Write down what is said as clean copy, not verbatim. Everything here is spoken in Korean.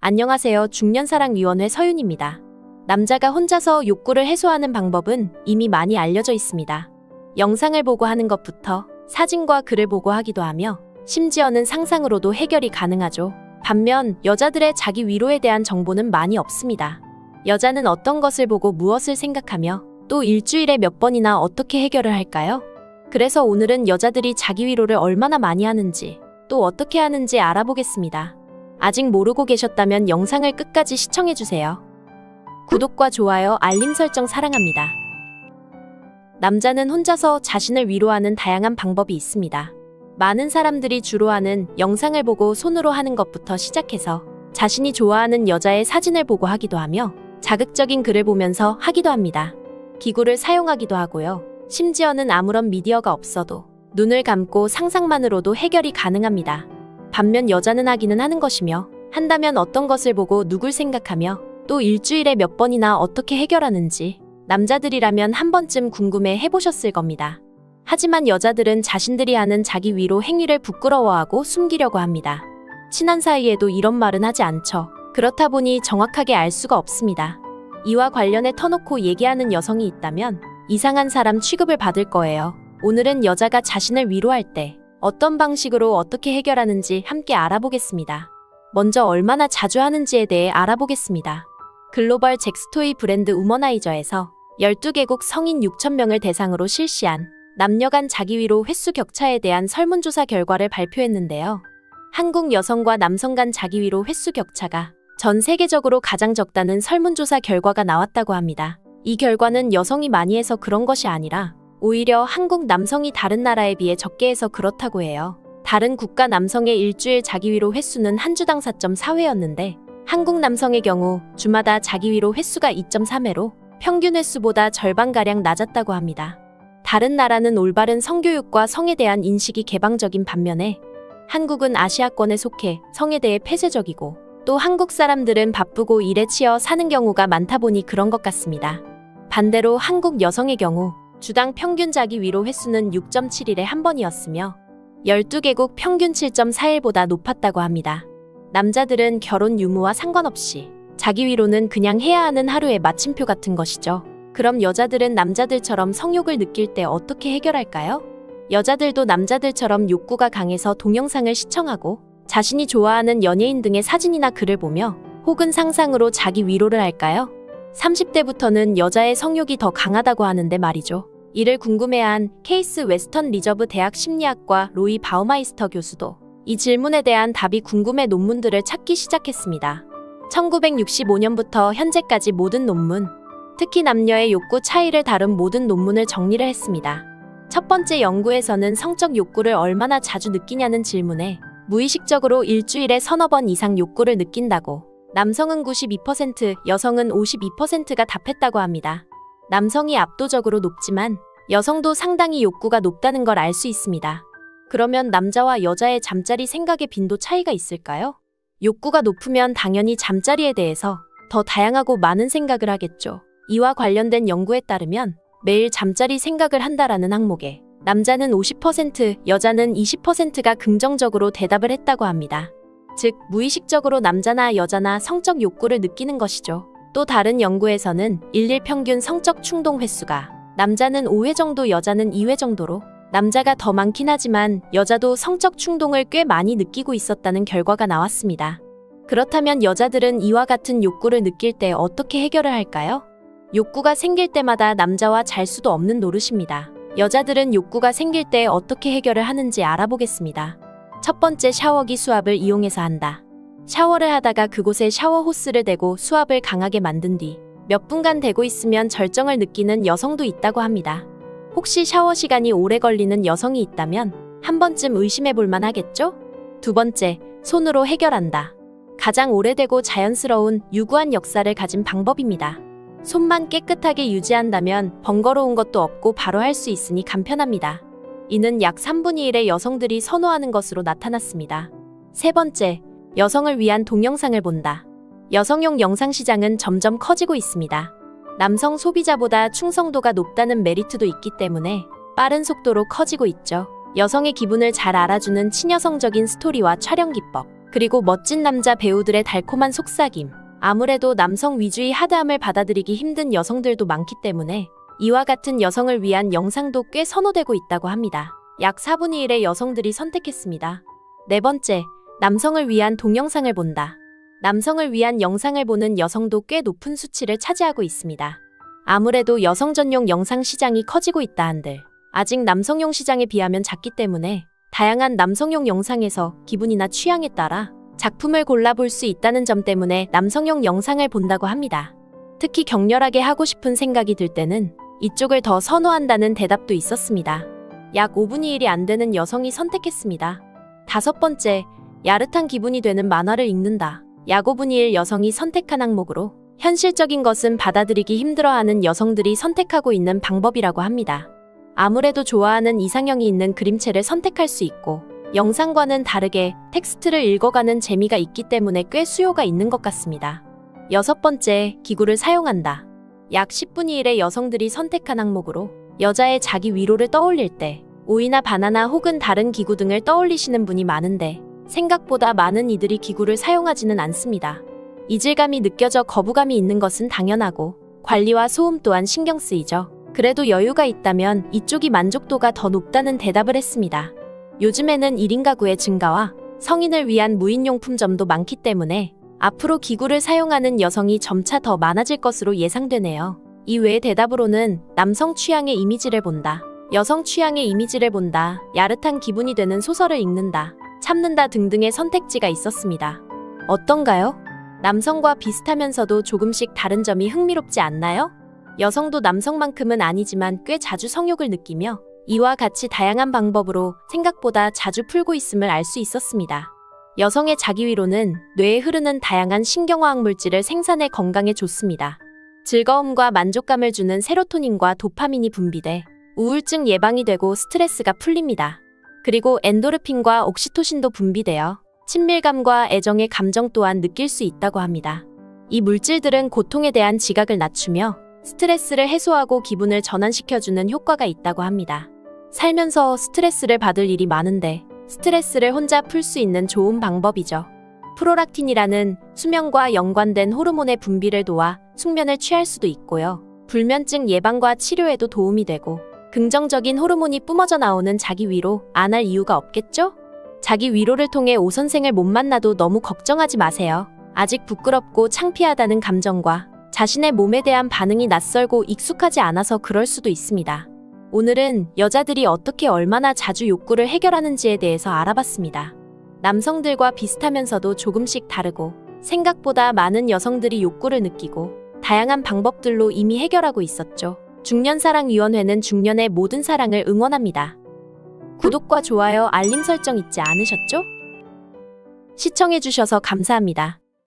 안녕하세요. 중년사랑위원회 서윤입니다. 남자가 혼자서 욕구를 해소하는 방법은 이미 많이 알려져 있습니다. 영상을 보고 하는 것부터 사진과 글을 보고 하기도 하며 심지어는 상상으로도 해결이 가능하죠. 반면 여자들의 자기 위로에 대한 정보는 많이 없습니다. 여자는 어떤 것을 보고 무엇을 생각하며 또 일주일에 몇 번이나 어떻게 해결을 할까요? 그래서 오늘은 여자들이 자기 위로를 얼마나 많이 하는지 또 어떻게 하는지 알아보겠습니다. 아직 모르고 계셨다면 영상을 끝까지 시청해주세요. 구독과 좋아요, 알림 설정 사랑합니다. 남자는 혼자서 자신을 위로하는 다양한 방법이 있습니다. 많은 사람들이 주로 하는 영상을 보고 손으로 하는 것부터 시작해서 자신이 좋아하는 여자의 사진을 보고 하기도 하며 자극적인 글을 보면서 하기도 합니다. 기구를 사용하기도 하고요. 심지어는 아무런 미디어가 없어도 눈을 감고 상상만으로도 해결이 가능합니다. 반면 여자는 하기는 하는 것이며 한다면 어떤 것을 보고 누굴 생각하며 또 일주일에 몇 번이나 어떻게 해결하는지 남자들이라면 한 번쯤 궁금해 해보셨을 겁니다. 하지만 여자들은 자신들이 하는 자기 위로 행위를 부끄러워하고 숨기려고 합니다. 친한 사이에도 이런 말은 하지 않죠. 그렇다 보니 정확하게 알 수가 없습니다. 이와 관련해 터놓고 얘기하는 여성이 있다면 이상한 사람 취급을 받을 거예요. 오늘은 여자가 자신을 위로할 때 어떤 방식으로 어떻게 해결하는지 함께 알아보겠습니다. 먼저 얼마나 자주 하는지에 대해 알아보겠습니다. 글로벌 잭스토이 브랜드 우머나이저에서 12개국 성인 6,000명을 대상으로 실시한 남녀 간 자기 위로 횟수 격차에 대한 설문조사 결과를 발표했는데요. 한국 여성과 남성 간 자기 위로 횟수 격차가 전 세계적으로 가장 적다는 설문조사 결과가 나왔다고 합니다. 이 결과는 여성이 많이 해서 그런 것이 아니라 오히려 한국 남성이 다른 나라에 비해 적게 해서 그렇다고 해요. 다른 국가 남성의 일주일 자기 위로 횟수는 한 주당 4.4회였는데 한국 남성의 경우 주마다 자기 위로 횟수가 2.3회로 평균 횟수보다 절반가량 낮았다고 합니다. 다른 나라는 올바른 성교육과 성에 대한 인식이 개방적인 반면에 한국은 아시아권에 속해 성에 대해 폐쇄적이고 또 한국 사람들은 바쁘고 일에 치여 사는 경우가 많다 보니 그런 것 같습니다. 반대로 한국 여성의 경우 주당 평균 자기 위로 횟수는 6.7일에 한 번이었으며 12개국 평균 7.4일보다 높았다고 합니다. 남자들은 결혼 유무와 상관없이 자기 위로는 그냥 해야 하는 하루의 마침표 같은 것이죠. 그럼 여자들은 남자들처럼 성욕을 느낄 때 어떻게 해결할까요? 여자들도 남자들처럼 욕구가 강해서 동영상을 시청하고 자신이 좋아하는 연예인 등의 사진이나 글을 보며 혹은 상상으로 자기 위로를 할까요? 30대부터는 여자의 성욕이 더 강하다고 하는데 말이죠. 이를 궁금해한 케이스 웨스턴 리저브 대학 심리학과 로이 바우마이스터 교수도 이 질문에 대한 답이 궁금해 논문들을 찾기 시작했습니다. 1965년부터 현재까지 모든 논문, 특히 남녀의 욕구 차이를 다룬 모든 논문을 정리를 했습니다. 첫 번째 연구에서는 성적 욕구를 얼마나 자주 느끼냐는 질문에 무의식적으로 일주일에 서너 번 이상 욕구를 느낀다고 남성은 92%, 여성은 52%가 답했다고 합니다. 남성이 압도적으로 높지만 여성도 상당히 욕구가 높다는 걸 알 수 있습니다. 그러면 남자와 여자의 잠자리 생각의 빈도 차이가 있을까요? 욕구가 높으면 당연히 잠자리에 대해서 더 다양하고 많은 생각을 하겠죠. 이와 관련된 연구에 따르면 매일 잠자리 생각을 한다라는 항목에 남자는 50%, 여자는 20%가 긍정적으로 대답을 했다고 합니다. 즉, 무의식적으로 남자나 여자나 성적 욕구를 느끼는 것이죠. 또 다른 연구에서는 일일 평균 성적 충동 횟수가 남자는 5회 정도, 여자는 2회 정도로 남자가 더 많긴 하지만 여자도 성적 충동을 꽤 많이 느끼고 있었다는 결과가 나왔습니다. 그렇다면 여자들은 이와 같은 욕구를 느낄 때 어떻게 해결을 할까요? 욕구가 생길 때마다 남자와 잘 수도 없는 노릇입니다. 여자들은 욕구가 생길 때 어떻게 해결을 하는지 알아보겠습니다. 첫 번째, 샤워기 수압을 이용해서 한다. 샤워를 하다가 그곳에 샤워 호스를 대고 수압을 강하게 만든 뒤 몇 분간 대고 있으면 절정을 느끼는 여성도 있다고 합니다. 혹시 샤워 시간이 오래 걸리는 여성이 있다면 한 번쯤 의심해 볼 만하겠죠? 두 번째, 손으로 해결한다. 가장 오래되고 자연스러운 유구한 역사를 가진 방법입니다. 손만 깨끗하게 유지한다면 번거로운 것도 없고 바로 할 수 있으니 간편합니다. 이는 약 3분의 1의 여성들이 선호하는 것으로 나타났습니다. 세 번째, 여성을 위한 동영상을 본다. 여성용 영상 시장은 점점 커지고 있습니다. 남성 소비자보다 충성도가 높다는 메리트도 있기 때문에 빠른 속도로 커지고 있죠. 여성의 기분을 잘 알아주는 친여성적인 스토리와 촬영 기법, 그리고 멋진 남자 배우들의 달콤한 속삭임. 아무래도 남성 위주의 하드함을 받아들이기 힘든 여성들도 많기 때문에 이와 같은 여성을 위한 영상도 꽤 선호되고 있다고 합니다. 약 4분의 1의 여성들이 선택했습니다. 네 번째, 남성을 위한 동영상을 본다. 남성을 위한 영상을 보는 여성도 꽤 높은 수치를 차지하고 있습니다. 아무래도 여성 전용 영상 시장이 커지고 있다 한들 아직 남성용 시장에 비하면 작기 때문에 다양한 남성용 영상에서 기분이나 취향에 따라 작품을 골라볼 수 있다는 점 때문에 남성용 영상을 본다고 합니다. 특히 격렬하게 하고 싶은 생각이 들 때는 이쪽을 더 선호한다는 대답도 있었습니다. 약 5분의 1이 안 되는 여성이 선택했습니다. 다섯 번째, 야릇한 기분이 되는 만화를 읽는다. 약 5분의 1 여성이 선택한 항목으로 현실적인 것은 받아들이기 힘들어하는 여성들이 선택하고 있는 방법이라고 합니다. 아무래도 좋아하는 이상형이 있는 그림체를 선택할 수 있고 영상과는 다르게 텍스트를 읽어가는 재미가 있기 때문에 꽤 수요가 있는 것 같습니다. 여섯 번째, 기구를 사용한다. 약 10분의 1의 여성들이 선택한 항목으로 여자의 자기 위로를 떠올릴 때 오이나 바나나 혹은 다른 기구 등을 떠올리시는 분이 많은데 생각보다 많은 이들이 기구를 사용하지는 않습니다. 이질감이 느껴져 거부감이 있는 것은 당연하고 관리와 소음 또한 신경 쓰이죠. 그래도 여유가 있다면 이쪽이 만족도가 더 높다는 대답을 했습니다. 요즘에는 1인 가구의 증가와 성인을 위한 무인용품점도 많기 때문에 앞으로 기구를 사용하는 여성이 점차 더 많아질 것으로 예상되네요. 이 외의 대답으로는 남성 취향의 이미지를 본다, 여성 취향의 이미지를 본다, 야릇한 기분이 되는 소설을 읽는다, 참는다 등등의 선택지가 있었습니다. 어떤가요? 남성과 비슷하면서도 조금씩 다른 점이 흥미롭지 않나요? 여성도 남성만큼은 아니지만 꽤 자주 성욕을 느끼며 이와 같이 다양한 방법으로 생각보다 자주 풀고 있음을 알 수 있었습니다. 여성의 자기위로는 뇌에 흐르는 다양한 신경화학 물질을 생산해 건강에 좋습니다. 즐거움과 만족감을 주는 세로토닌과 도파민이 분비돼 우울증 예방이 되고 스트레스가 풀립니다. 그리고 엔도르핀과 옥시토신도 분비되어 친밀감과 애정의 감정 또한 느낄 수 있다고 합니다. 이 물질들은 고통에 대한 지각을 낮추며 스트레스를 해소하고 기분을 전환시켜주는 효과가 있다고 합니다. 살면서 스트레스를 받을 일이 많은데 스트레스를 혼자 풀 수 있는 좋은 방법이죠. 프로락틴이라는 수면과 연관된 호르몬의 분비를 도와 숙면을 취할 수도 있고요. 불면증 예방과 치료에도 도움이 되고 긍정적인 호르몬이 뿜어져 나오는 자기 위로 안 할 이유가 없겠죠? 자기 위로를 통해 오선생을 못 만나도 너무 걱정하지 마세요. 아직 부끄럽고 창피하다는 감정과 자신의 몸에 대한 반응이 낯설고 익숙하지 않아서 그럴 수도 있습니다. 오늘은 여자들이 어떻게 얼마나 자주 욕구를 해결하는지에 대해서 알아봤습니다. 남성들과 비슷하면서도 조금씩 다르고 생각보다 많은 여성들이 욕구를 느끼고 다양한 방법들로 이미 해결하고 있었죠. 중년사랑위원회는 중년의 모든 사랑을 응원합니다. 구독과 좋아요, 알림 설정 잊지 않으셨죠? 시청해주셔서 감사합니다.